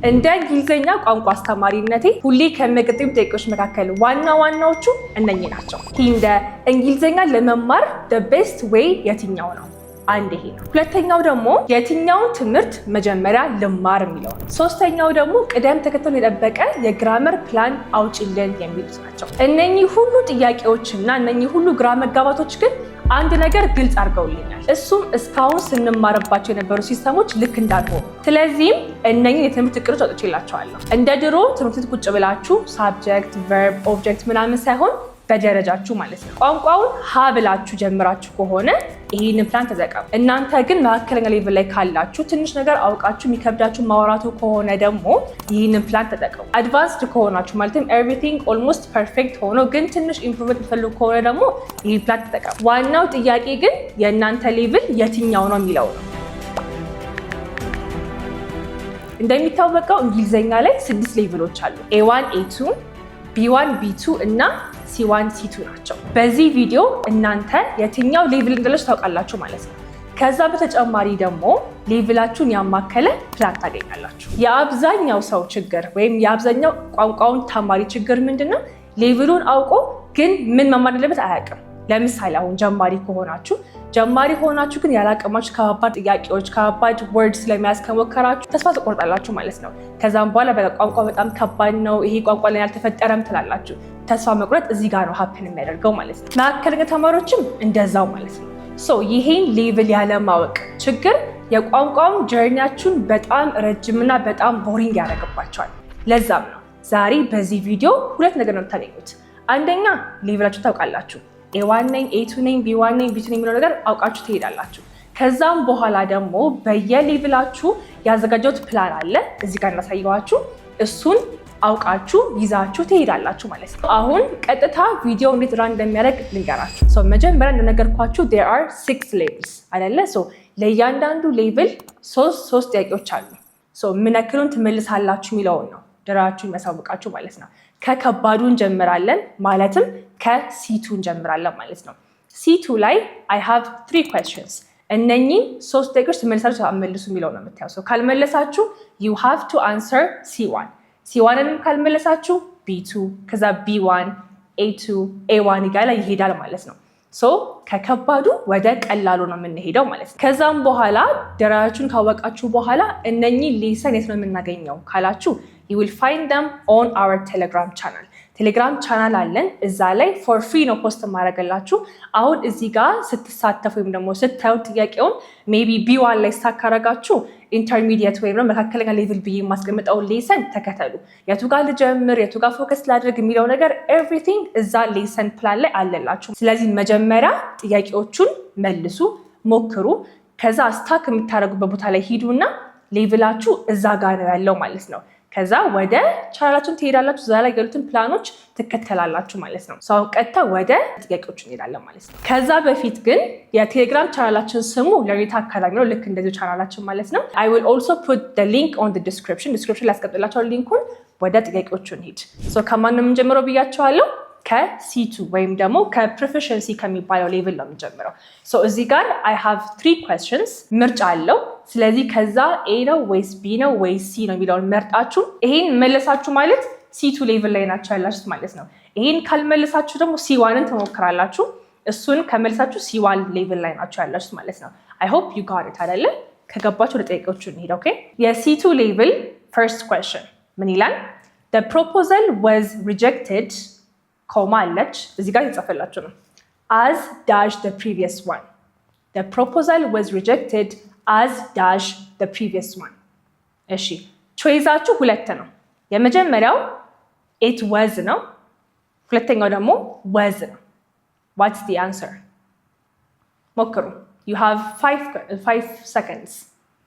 እንደ እንግሊዘኛ ቋንቋ አስተማሪነቴ ሁሌ ከመገጠም ጥያቄዎች መካከል ዋናዎቹ እነኚህ ናቸው። እንደ እንግሊዘኛ ለመማር the best way የትኛው ነው? አንድ ይሄ ነው። ሁለተኛው ደግሞ የትኛውን ትምህርት መጀመሪያ ልማር የሚለው ነው። ሶስተኛው ደግሞ ቅደም ተከተል የጠበቀ የግራመር ፕላን አውጪልን የሚሉት ናቸው። እነኚህ ሁሉ ጥያቄዎችና እነኚህ ሁሉ ግራ መጋባቶች ግን አንድ ነገር ግልጽ አድርገውልኛል። እሱም እስካሁን ስንማርባቸው የነበሩ ሲስተሞች ልክ እንዳልሆኑ። ስለዚህም እነኚህ የትምህርት እቅዶች አውጥቼላቸዋለሁ። እንደ ድሮ ትምህርት ቁጭ ብላችሁ ሳብጀክት፣ ቨርብ፣ ኦብጀክት ምናምን ሳይሆን በደረጃችሁ ማለት ነው። ቋንቋውን ሀ ብላችሁ ጀምራችሁ ከሆነ ይህንን ፕላን ተጠቀሙ። እናንተ ግን መካከለኛ ሌቭል ላይ ካላችሁ ትንሽ ነገር አውቃችሁ የሚከብዳችሁ ማውራቱ ከሆነ ደግሞ ይህንን ፕላን ተጠቀሙ። አድቫንስድ ከሆናችሁ ማለትም ኤቭሪቲንግ ኦልሞስት ፐርፌክት ሆኖ ግን ትንሽ ኢምፕሩቭመንት የምትፈልጉ ከሆነ ደግሞ ይህ ፕላን ተጠቀሙ። ዋናው ጥያቄ ግን የእናንተ ሌቭል የትኛው ነው የሚለው ነው። እንደሚታወቀው እንግሊዝኛ ላይ 6 ሌቭሎች አሉ። A1 A2 B1 B2 እና C1 C2 ናቸው። በዚህ ቪዲዮ እናንተ የትኛው ሌቭል እንዳላችሁ ታውቃላችሁ ማለት ነው። ከዛ በተጨማሪ ደግሞ ሌቭላችሁን ያማከለ ፕላን ታገኛላችሁ። የአብዛኛው ሰው ችግር ወይም የአብዛኛው ቋንቋውን ተማሪ ችግር ምንድነው? ሌቭሉን አውቆ ግን ምን መማር እንዳለበት አያውቅም። ለምሳሌ አሁን ጀማሪ ሆናችሁ ግን ያላቀማችሁ ከባባድ ጥያቄዎች ከባባድ ወርድ ስለመያዝ ከሞከራችሁ ተስፋ ትቆርጣላችሁ ማለት ነው። ከዛም በኋላ ቋንቋ በጣም ከባድ ነው፣ ይሄ ቋንቋ ላይ ያልተፈጠረም ትላላችሁ። ተስፋ መቁረጥ እዚህ ጋር ነው ሀፕን የሚያደርገው ማለት ነው። መካከለኛ ተማሪዎችም እንደዛው ማለት ነው። ይሄን ሌቭል ያለማወቅ ችግር የቋንቋውን ጀርኒያችሁን በጣም ረጅምና በጣም ቦሪንግ ያደርግባቸዋል። ለዛም ነው ዛሬ በዚህ ቪዲዮ 2 ነገር ነው የምታገኙት። አንደኛ ሌቭላችሁ ታውቃላችሁ። A1 ነኝ፣ A2 ነኝ፣ B1 ነኝ፣ B2 ነኝ የሚለው ነገር አውቃችሁ ትሄዳላችሁ። ከዛም በኋላ ደግሞ በየሌቭላችሁ ያዘጋጀሁት ፕላን አለ እዚህ ጋር እናሳየዋችሁ። እሱን አውቃችሁ ይዛችሁ ትሄዳላችሁ ማለት ነው። አሁን ቀጥታ ቪዲዮ እንዴት ራን እንደሚያደርግ ልንገራችሁ። መጀመሪያ እንደነገርኳችሁ there are 6 levels አይደለ? ለእያንዳንዱ ሌቭል 3 ጥያቄዎች አሉ። ምን ያክሉን ትመልሳላችሁ የሚለውን ነው ደራችሁ የሚያሳውቃችሁ ማለት ነው። ከከባዱ እንጀምራለን ማለትም ከC2 እንጀምራለን ማለት ነው። C2 ላይ I have 3 questions። እነኚህ 3 ጥያቄዎች ትመልሳላችሁ አትመልሱ የሚለው ነው የምታየው። ካልመለሳችሁ you have to answer C1። C1ንም ካልመለሳችሁ B2፣ ከዛ B1፣ A2፣ A1 እያለ ይሄዳል ማለት ነው። ከከባዱ ወደ ቀላሉ ነው የምንሄደው ማለት ነው። ከዛም በኋላ ደራችሁን ካወቃችሁ በኋላ እነኚህ ሌሰን የት ነው የምናገኘው ካላችሁ you will find them on our Telegram channel። ቴሌግራም ቻናል አለን። እዛ ላይ for free ነው ፖስት ማድረግላችሁ። አሁን እዚህ ጋር ስትሳተፉ ወይም ደግሞ ስታዩ ጥያቄውን ሜቢ B1 ላይ ሳካረጋችሁ ኢንተርሚዲየት ወይም ደግሞ መካከለኛ ሌቭል ብዬ የማስቀምጠው ሌሰን ተከተሉ። የቱ ጋር ልጀምር፣ የቱ ጋር ፎከስ ላድርግ የሚለው ነገር ኤቭሪቲንግ እዛ ሌሰን ፕላን ላይ አለላችሁ። ስለዚህ መጀመሪያ ጥያቄዎቹን መልሱ፣ ሞክሩ። ከዛ ስታክ የምታደርጉበት ቦታ ላይ ሂዱና ሌቭላችሁ እዛ ጋር ነው ያለው ማለት ነው። ከዛ ወደ ቻናላችሁን ትሄዳላችሁ። እዛ ላይ ያሉትን ፕላኖች ትከተላላችሁ ማለት ነው። አሁን ቀጥታ ወደ ጥያቄዎቹ እንሄዳለን ማለት ነው። ከዛ በፊት ግን የቴሌግራም ቻናላችን ስሙ ለሪታ አካዳሚ ነው፣ ልክ እንደዚህ ቻናላችን ማለት ነው። I will also put the link on the description ላይ አስቀምጥላችኋለሁ ሊንኩን። ወደ ጥያቄዎቹ እንሂድ። ከማን ነው የምንጀምረው ብያችኋለሁ? ከC2 ወይም ደግሞ ከፕሮፌሽንሲ ከሚባለው ሌቭል ነው የምንጀምረው። እዚህ ጋር I have 3 questions ምርጫ አለው። ስለዚህ ከዛ A ነው ወይስ B ነው ወይስ C ነው የሚለውን መርጣችሁ ይሄን መለሳችሁ ማለት C2 ሌቭል ላይ ናቸው ያላችሁት ማለት ነው። ይሄን ካልመለሳችሁ ደግሞ C1ን ትሞክራላችሁ። እሱን ከመለሳችሁ C1 ሌቭል ላይ ናቸው ያላችሁት ማለት ነው። I hope you got it አይደለ? ከገባችሁ ወደ ጥያቄዎቹ እንሂድ። ኦኬ የC2 ሌቭል first question ምን ይላል? The proposal was rejected ኮማ አለች እዚህ ጋር የተጻፈላችሁ ነው። as dash the previous one። the proposal was rejected as dash the previous one። እሺ ቾይዛችሁ 2 ነው። የመጀመሪያው it was ነው። ሁለተኛው ደግሞ was ነው። what's the answer? ሞክሩ። you have 5 seconds።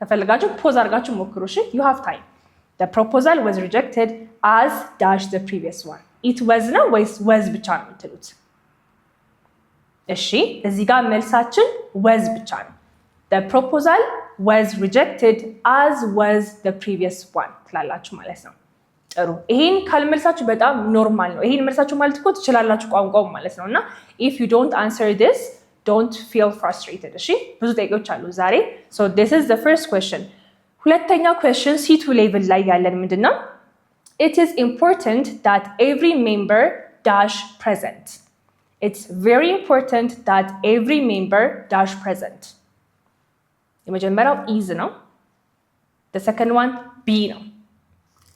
ከፈለጋችሁ ፖዝ አድርጋችሁ ሞክሩ። እሺ you have time። the proposal was rejected as dash the previous one። it was ነው ወይስ was ብቻ ነው የምትሉት? እሺ እዚህ ጋር መልሳችን was ብቻ ነው። the proposal was rejected as was the previous one ትላላችሁ ማለት ነው። ጥሩ። ይሄን ካልመልሳችሁ በጣም ኖርማል ነው። ይሄን መልሳችሁ ማለት እኮ ትችላላችሁ ቋንቋው ማለት ነውና if you don't answer this don't feel frustrated። እሺ ብዙ ጥያቄዎች አሉ ዛሬ። so this is the first question. ሁለተኛው question C2 ሌቭል ላይ ያለን ምንድነው? It is important that every member dash present. It's very important that every member dash present. የመጀመሪያው is ነው። The second one B ነው.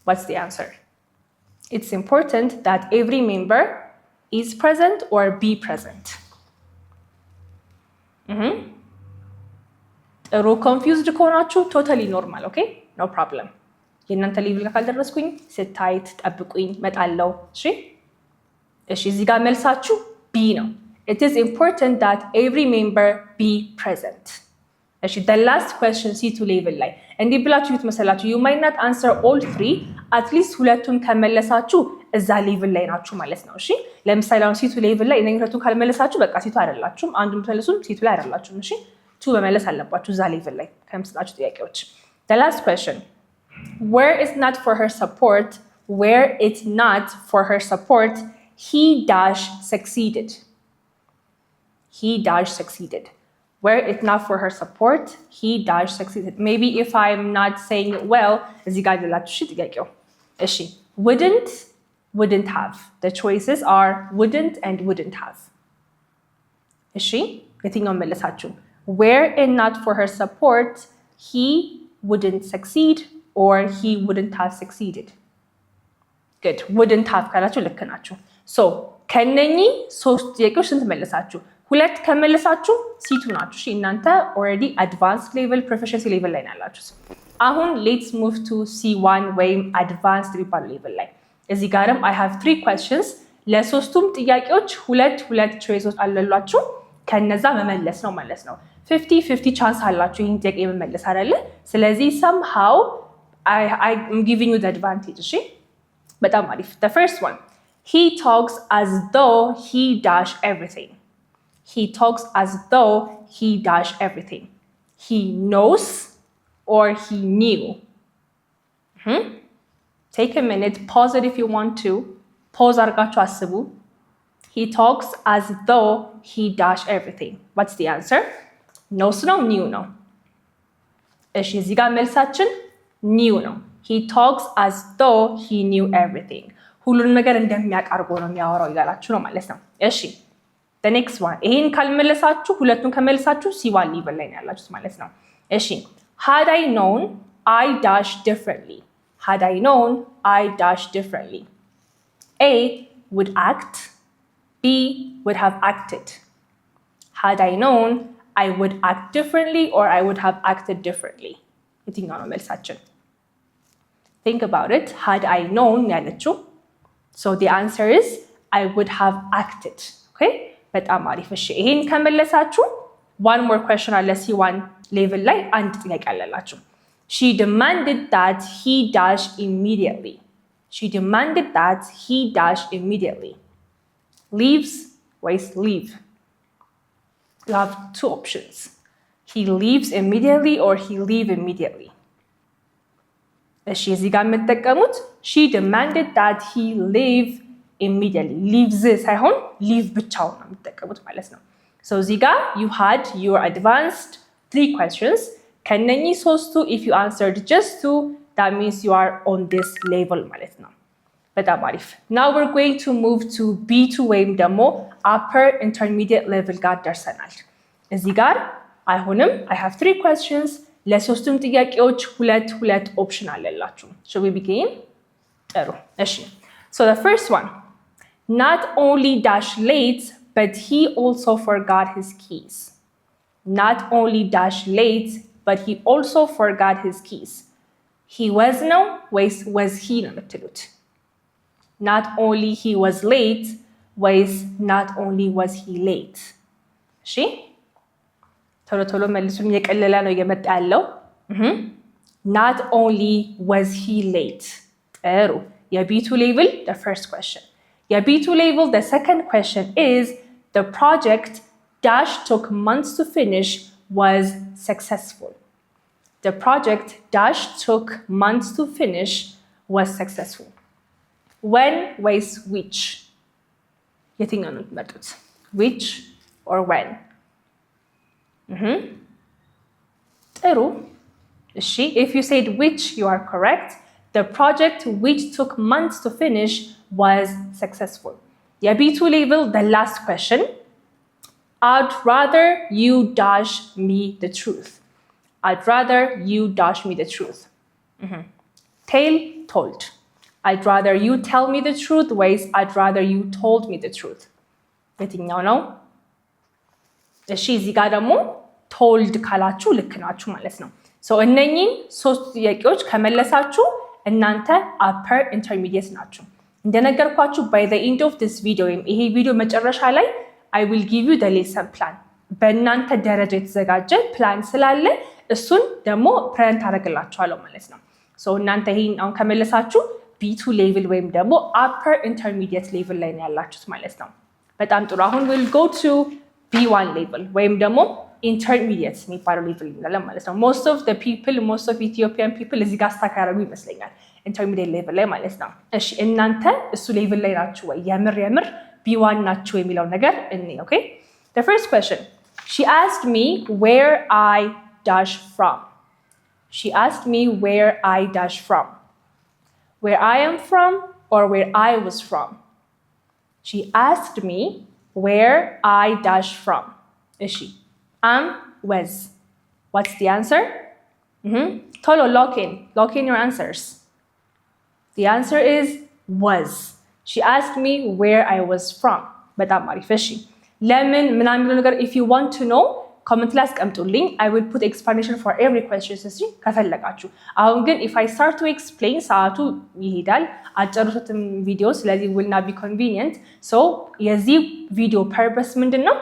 What's the answer? It's important that every member is present or be present. ጥሩ confused ከሆናችሁ totally normal, okay? No problem. የእናንተ ሌቭል ካልደረስኩኝ ስታይት ጠብቁኝ መጣለው። እሺ እዚህ ጋር መልሳችሁ B ነው። It is important that every member be present. እሺ the last question C2 ሌቭል ላይ እንዲህ ብላችሁ ብትመሰላችሁ you might not answer all three, at least ሁለቱን ከመለሳችሁ እዛ ሌቭል ላይ ናችሁ ማለት ነው። እሺ ለምሳሌ አሁን C2 ሌቭል ላይ እነዚህ ሁለቱን ካልመለሳችሁ በቃ C2 አይደላችሁም። አንዱን ብትመልሱም C2 ላይ አይደላችሁም። እሺ 2 በመለስ አለባችሁ እዛ ሌቭል ላይ ከምትሰጣችሁ ጥያቄዎች። The last question, where it's not for her support, where it's not for her support, he dash succeeded. He dash succeeded. Where it's not for her support, he dash succeeded. Maybe if I'm not saying it well, እዚህ ጋር ልላችሁ ጥያቄው። እሺ wouldn't have. The choices are wouldn't and wouldn't have. እሺ የትኛውን መለሳችሁ? Where it's not for her support, he wouldn't succeed or he wouldn't have succeeded. Good. Wouldn't have ካላችሁ ልክ ናችሁ። So ከነኚህ ሶስት ጥያቄዎች ስንት መለሳችሁ? ሁለት ከመለሳችሁ C2 ናችሁ። እሺ እናንተ already advanced level proficiency level ላይ ናላችሁ። አሁን let's move to C1 ወይም advanced ሪባል level ላይ እዚህ ጋርም I have 3 questions ለሶስቱም ጥያቄዎች ሁለት choices አለሏችሁ ከነዛ መመለስ ነው ማለት ነው። 50-50 ቻንስ አላችሁ ይሄን ጥያቄ መመለስ አይደለ? ስለዚህ somehow I'm giving you the advantage. እሺ በጣም አሪፍ። The first one, he talks as though he dash everything. He talks as though he dash everything. He knows or he knew. Take a minute, pause it if you want to. Pause አርጋችሁ አስቡ። He talks as though he dash everything. What's the answer? knows ነው knew ነው? እሺ እዚህ ጋር መልሳችን knew ነው። He talks as though he knew everything. ሁሉን ነገር እንደሚያውቅ አድርጎ ነው የሚያወራው ይላችሁ ነው ማለት ነው። እሺ the next one, ይሄን ካልመለሳችሁ ሁለቱን ከመለሳችሁ C1 ሌቭል ላይ ነው ያላችሁት ማለት ነው። እሺ had I known I dash differently. Had I known I dash differently. A would act, B would have acted. Had I known I would act differently or I would have acted differently. የትኛው ነው መልሳችን? Think about it. Had I known ያለችው. So the answer is I would have acted. Okay? በጣም አሪፍ። እሺ ይሄን ከመለሳችሁ one more question አለ C1 ሌቭል ላይ አንድ ጥያቄ አለላችሁ። She demanded that he dash immediately. She demanded that he dash immediately. Leaves, waste, leave. You have 2 options. He leaves immediately or he leave immediately. እሺ እዚህ ጋር የምትጠቀሙት she demanded that he leave immediately. leaves ሳይሆን leave ብቻውን ነው የምትጠቀሙት ማለት ነው። So እዚህ ጋር you had your advanced 3 questions. ከነኚህ ሶስቱ if you answered just 2, that means you are on this level ማለት ነው። በጣም አሪፍ። Now we're going to move to B2 ወይም ደግሞ upper intermediate level ጋር ደርሰናል። እዚህ ጋር አይሆንም I have 3 questions. ለሶስቱም ጥያቄዎች ሁለት ኦፕሽን አለላችሁ። Shall we begin? ጥሩ። እሺ So the first one, not only dash late but he also forgot his keys. Not only dash late but he also forgot his keys. He was ነው ወይስ was he ነው የምትሉት? Not only he was late ወይስ not only was he late? እሺ ቶሎ መልሱን እየቀለለ ነው እየመጣ ያለው። Not only was he late. ጥሩ። የB2 level the first question. የB2 level the second question is the project dash took months to finish was successful. The project dash took months to finish was successful. When was which? የትኛው ነው የምትመርጡት? Which or when? ጥሩ። if you said which, you are correct. The project which took months to finish was successful. የB2 level, the last question. I'd rather you dash me the truth. I'd rather you dash me the truth. Tell, told. I'd rather you tell me the truth ways I'd rather you told me the truth. የትኛው ነው? እዚህ ጋር ደግሞ told ካላችሁ ልክ ናችሁ ማለት ነው። እነኚህን ሶስት ጥያቄዎች ከመለሳችሁ እናንተ upper intermediate ናችሁ። እንደነገርኳችሁ by the end of this video ይሄ ቪዲዮ መጨረሻ ላይ I will give you the lesson plan. በእናንተ ደረጃ የተዘጋጀ ፕላን ስላለ እሱን ደግሞ ፕሬዘንት አደርግላችኋለሁ ማለት ነው። እናንተ ይሄን አሁን ከመለሳችሁ B2 level ወይም ደግሞ upper intermediate level ላይ ነው ያላችሁት ማለት ነው። በጣም ጥሩ። አሁን we'll go to B1 level ወይም ደግሞ intermediate የሚባለው level እንላለን ማለት ነው። most of Ethiopian people እዚህ ጋር ስታክ ያደረጉ ይመስለኛል intermediate level ላይ ማለት ነው። እሺ እናንተ እሱ level ላይ ናችሁ ወይ? የምር B1 ናችሁ የሚለው ነገር እንይ። okay, the first question, she asked me where I dash from. She asked me where I dash from. Where I am from or where I was from? She asked me where I dash from. Is she? Was. What's the answer? Tolo, lock in your answers. The answer is was. She asked me where I was from. በጣም አሪፍ። እሺ ለምን ምናምን የሚለው ነገር if you want to know comment ላይ አስቀምጡልኝ። I will put explanation for every question ከፈለጋችሁ። አሁን ግን if I start to explain ሰዓቱ ይሄዳል አጨርሱትም ቪዲዮ፣ ስለዚህ will not be convenient. የዚህ ቪዲዮ purpose ምንድነው?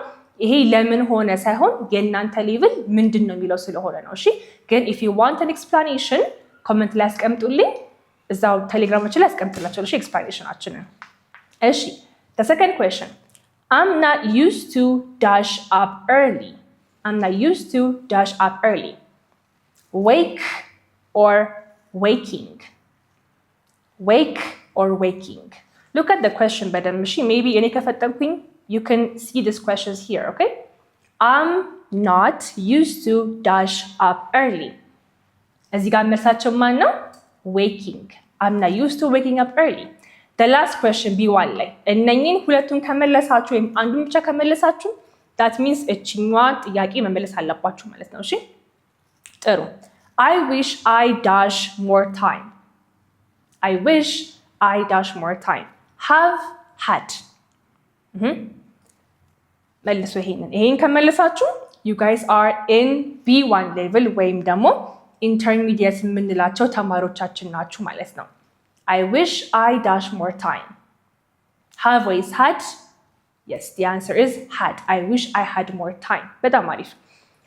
ይሄ ለምን ሆነ ሳይሆን የእናንተ ሌቭል ምንድነው የሚለው ስለሆነ ነው። እሺ ግን if you want an explanation comment ላይ አስቀምጡልኝ፣ እዛው ቴሌግራማችን ላይ አስቀምጥላችኋለሁ ኤክስፕላኔሽናችንን። እሺ the second question, I'm not used to dash up early. I'm not used to dash up early. Wake or waking? Wake or waking? Look at the question በደንብ እሺ። maybe እኔ ከፈጠንኩኝ you can see these questions here, okay? I'm not used to dash up early. እዚህ ጋር መልሳቸው ማን ነው? Waking. I'm not used to waking up early. The last question B1 ላይ እነኚህን ሁለቱን ከመለሳችሁ ወይም አንዱን ብቻ ከመለሳችሁ that means እችኛዋ ጥያቄ መመለስ አለባችሁ ማለት ነው። እሺ ጥሩ። I wish I dash more time. I wish I dash more time. Have, had. መልሱ ይሄን ከመለሳችሁ you guys are in B1 level ወይም ደግሞ intermediate የምንላቸው ተማሪዎቻችን ናችሁ ማለት ነው። I wish I dash more time. Have is had. Yes, the answer is had. I wish I had more time. በጣም አሪፍ።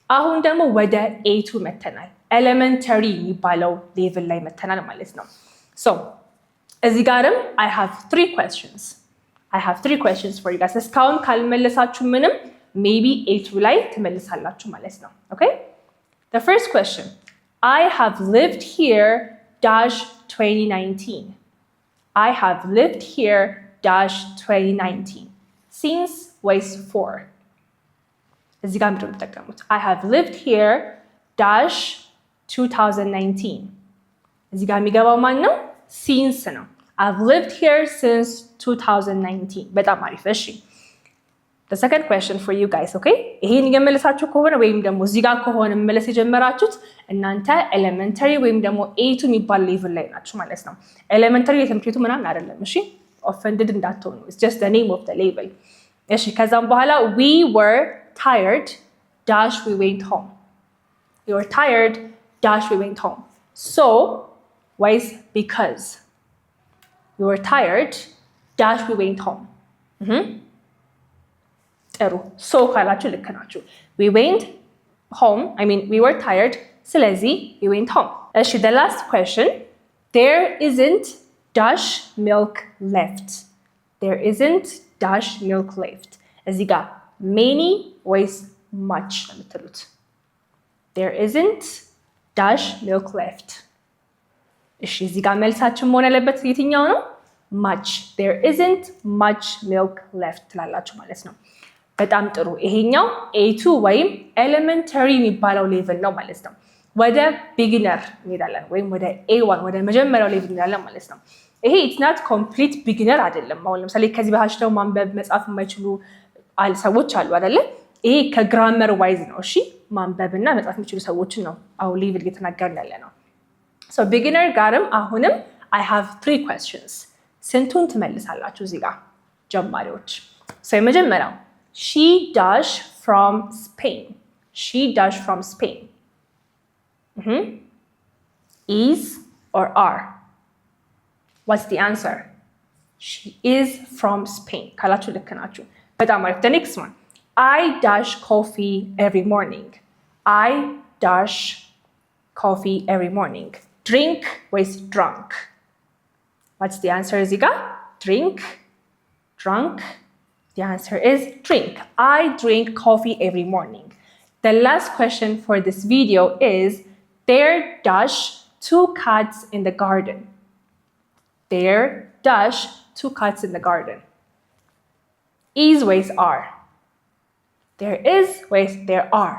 አሁን ደግሞ ወደ A2 መተናል። elementary የሚባለው ሌቭል ላይ መተናል ማለት ነው። እዚህ ጋርም I have 3 questions. I have 3 questions for you guys. እስካሁን ካልመለሳችሁ ምንም maybe A2 ላይ ትመልሳላችሁ ማለት ነው። Okay? The first question, I have lived here dash 2019. I have lived here dash 2019. Since was 4. እዚህ ጋር ምንድነው የምትጠቀሙት? I have lived here dash 2019. እዚህ ጋር የሚገባው ማን ነው? Since ነው። I've lived here since 2019. በጣም አሪፍ። እሺ the second question for you guys, okay? ይሄን እየመለሳችሁ ከሆነ ወይም ደግሞ እዚህ ጋር ከሆነ መመለስ የጀመራችሁት እናንተ ኤሌመንተሪ ወይም ደግሞ A2 የሚባል ሌቭል ላይ ናችሁ ማለት ነው። ኤሌመንተሪ የትምህርት ቤቱ ምናምን አይደለም። እሺ offended እንዳትሆኑ. It's just the name of the level. እሺ ከዛም በኋላ we were tired dash we went home. We were tired dash we went home. So why is because we were tired dash we went home. ጥሩ so ካላችሁ ልክ ናችሁ። we went home, we were tired, ስለዚህ we went home. እሺ the last question, there isn't dash milk left. There isn't dash milk left. እዚህ ጋር many ways much ነው የምትሉት። There isn't dash milk left. እሺ እዚህ ጋር መልሳችን መሆን ያለበት የትኛው ነው? much. There isn't much milk left ትላላችሁ ማለት ነው። በጣም ጥሩ። ይሄኛው A2 ወይም ኤሌመንተሪ የሚባለው ሌቭል ነው ማለት ነው። ወደ ቢጊነር እንሄዳለን ወይም ወደ A1 ወደ መጀመሪያው ሌቭል እንሄዳለን ማለት ነው። ይሄ ኢትስ ናት ኮምፕሊት ቢጊነር አይደለም። አሁን ለምሳሌ ከዚህ በታች ደግሞ ማንበብ መጻፍ የማይችሉ ሰዎች አሉ አይደለ? ይሄ ከግራመር ዋይዝ ነው። እሺ ማንበብና መጻፍ የሚችሉ ሰዎችን ነው አሁን ሌቭል እየተናገርን ያለ ነው። ሶ ቢጊነር ጋርም አሁንም I have 3 questions። ስንቱን ትመልሳላችሁ እዚህ ጋር ጀማሪዎች? ሶ የመጀመሪያው she dash from Spain. She dash from Spain. Is or are? What's the answer? She is from Spain. ካላችሁ ልክ ናችሁ። በጣም አሪፍ። The next one. I dash coffee every morning. I dash coffee every morning. Drink with drunk. What's the answer እዚህ ጋር? Drink, drunk. The answer is drink. I drink coffee every morning. The last question for this video is there dash 2 cats in the garden. There dash 2 cats in the garden. Is with are. There is with there are.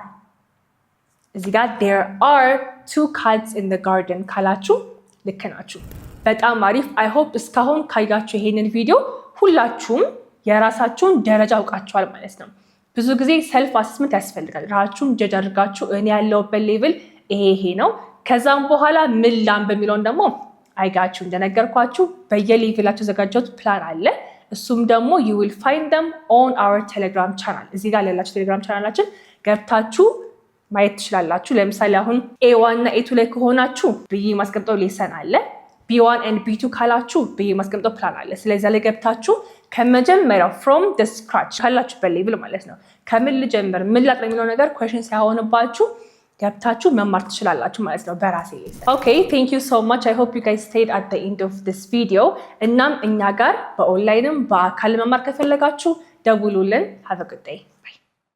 እዚህ ጋር there are 2 cats in the garden ካላችሁ ልክ ናችሁ። በጣም አሪፍ። አይ ሆፕ እስካሁን ካያችሁ ይሄንን ቪዲዮ ሁላችሁም የራሳችሁን ደረጃ አውቃችኋል ማለት ነው። ብዙ ጊዜ ሰልፍ አሰስመንት ያስፈልጋል። ራሳችሁን ጀጅ አድርጋችሁ እኔ ያለሁበት ሌቭል ይሄ ነው፣ ከዛም በኋላ ምን ላንብ በሚለውን ደግሞ አይጋችሁ እንደነገርኳችሁ በየሌቭላችሁ ዘጋጀሁት ፕላን አለ። እሱም ደግሞ you will find them on our Telegram channel። እዚህ ጋር ያላችሁ ቴሌግራም ቻናላችን ገብታችሁ ማየት ትችላላችሁ። ለምሳሌ አሁን A1 እና A2 ላይ ከሆናችሁ ብዬ ማስቀምጠው ሌሰን አለ። B1 and B2 ካላችሁ ብዬ ማስቀምጠው ፕላን አለ። ስለዚህ ላይ ገብታችሁ ከመጀመሪያው from the scratch ካላችሁበት ሌቭል ማለት ነው ከምን ልጀምር ምን ላጥና የሚለው ነገር question ሳይሆንባችሁ ገብታችሁ መማር ትችላላችሁ ማለት ነው በራሴ ሌሰን። Okay, thank you so much. I hope you guys stayed at the end of this video. እናም እኛ ጋር በኦንላይንም በአካል መማር ከፈለጋችሁ ደውሉልን። Have a good day.